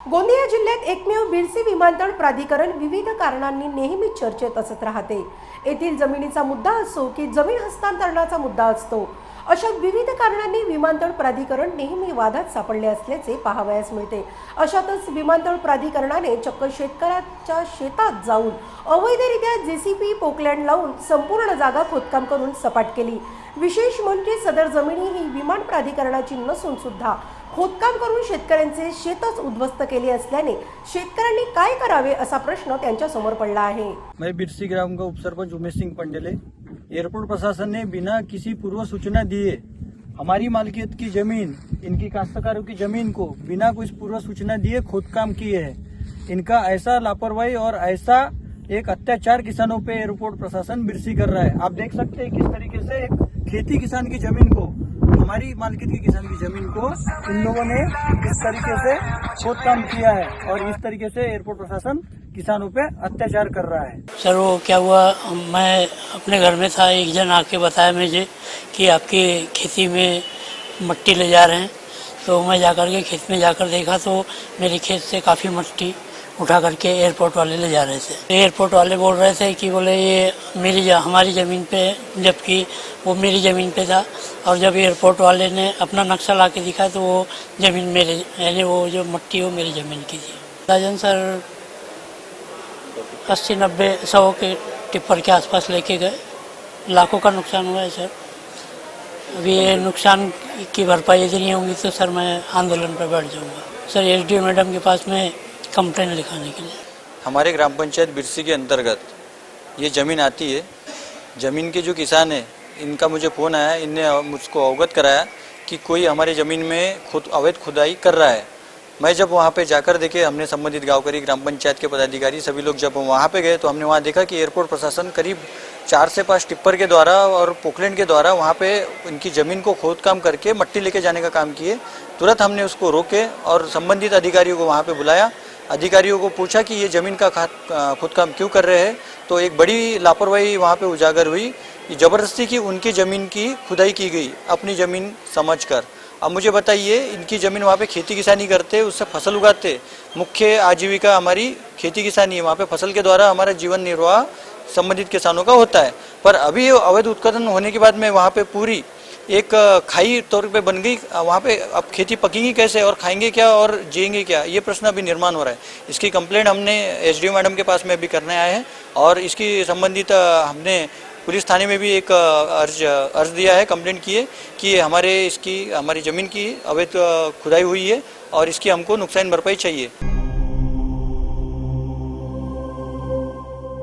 गोंदिया जिल्ह्यात एकमेव बिरसी विमानतळ प्राधिकरण विविध कारणांनी नेहमीच चर्चेत असत राहते। येथील जमिनीचा मुद्दा असो की जमीन हस्तांतरणाचा मुद्दा असतो, अशा विविध कारणांनी विमानतळ प्राधिकरण नेहमी वादात सापडले असल्याचे पाहावयास मिळते। अशातच विमानतळ प्राधिकरणाने चक्क शेतकऱ्याच्या शेतात जाऊन अवैधरित्या जेसीबी पोकलँड लावून संपूर्ण जागा खोदकाम करून सपाट केली। विशेष म्हणजे सदर जमिनी ही विमान प्राधिकरणाची नसून सुद्धा खोदकाम करून शेतकऱ्यांचे शेतच उद्ध्वस्त केले असल्याने शेतकऱ्यांनी काय करावे असा प्रश्न त्यांच्या समोर पडला आहे। मैं बिरसी ग्राम का उपसरपंच उमेश सिंह पंडेले। एयरपोर्ट प्रशासन ने बिना किसी पूर्व सूचना दिए हमारी मालिकियत की जमीन, इनकी काश्तकारों की जमीन को बिना कुछ पूर्व सूचना दिए खोदकाम किए है। इनका ऐसा लापरवाही और ऐसा एक अत्याचार किसानों पे एयरपोर्ट प्रशासन बिरसी कर रहा है। आप देख सकते हैं किस तरीके से एक खेती किसान की जमीन को, हमारी मालिकियत की किसान की जमीन को इन लोगों ने इस तरीके से खोदकाम किया है और इस तरीके से एयरपोर्ट प्रशासन किसानों पे अत्याचार कर रहा है। सर वो क्या हुआ, मैं अपने घर में था, एक जन आके बताया मुझे कि आपकी खेती में मट्टी ले जा रहे हैं। तो मैं जाकर के खेत में जाकर देखा तो मेरे खेत से काफ़ी मट्टी उठा करके एयरपोर्ट वाले ले जा रहे थे। एयरपोर्ट वाले बोल रहे थे कि बोले ये हमारी ज़मीन पे, जबकि वो मेरी ज़मीन पे था। और जब एयरपोर्ट वाले ने अपना नक्शा ला के दिखाया तो वो ज़मीन मेरे, यानी वो जो मट्टी वो मेरी ज़मीन की थी। राजन सर 80-90-100 के टिप्पर के आसपास लेके गए, लाखों का नुकसान हुआ है सर। अभी ये नुकसान की भरपाई यदि नहीं होगी तो सर मैं आंदोलन पर बैठ जाऊंगा सर, एसडीओ मैडम के पास में कंप्लेंट लिखाने के लिए। हमारे ग्राम पंचायत बिरसी के अंतर्गत ये ज़मीन आती है। ज़मीन के जो किसान हैं, इनका मुझे फ़ोन आया, इनने मुझको अवगत कराया कि कोई हमारी ज़मीन में अवैध खुदाई कर रहा है। मैं जब वहाँ पे जाकर देखे, हमने संबंधित गाँवकरी, ग्राम पंचायत के पदाधिकारी सभी लोग जब वहाँ पे गए तो हमने वहाँ देखा कि एयरपोर्ट प्रशासन करीब 4 से 5 टिप्पर के द्वारा और पोकलैंड के द्वारा वहाँ पे इनकी ज़मीन को खोदकाम करके मट्टी लेके जाने का काम किए। तुरंत हमने उसको रोके और संबंधित अधिकारियों को वहाँ पे बुलाया। अधिकारियों को पूछा कि ये ज़मीन का खुदकाम क्यों कर रहे हैं, तो एक बड़ी लापरवाही वहाँ पे उजागर हुई। ज़बरदस्ती की उनकी ज़मीन की खुदाई की गई अपनी ज़मीन समझकर। अब मुझे बताइए, इनकी ज़मीन वहाँ पे खेती किसानी करते, उससे फसल उगाते, मुख्य आजीविका हमारी खेती किसानी है। वहाँ पे फसल के द्वारा हमारा जीवन निर्वाह संबंधित किसानों का होता है। पर अभी अवैध उत्खनन होने के बाद में वहाँ पे पूरी एक खाई तौर पे बन गई। वहाँ पे अब खेती पकेगी कैसे और खाएंगे क्या और जिएंगे क्या, ये प्रश्न अभी निर्माण हो रहा है। इसकी कंप्लेंट हमने एसडीओ मैडम के पास में भी करने आए हैं और इसकी संबंधित हमने पुलिस थाने में भी एक अर्ज दिया है, कंप्लेंट की है कि हमारी ज़मीन की अवैध खुदाई हुई है और इसकी हमको नुकसान भरपाई चाहिए।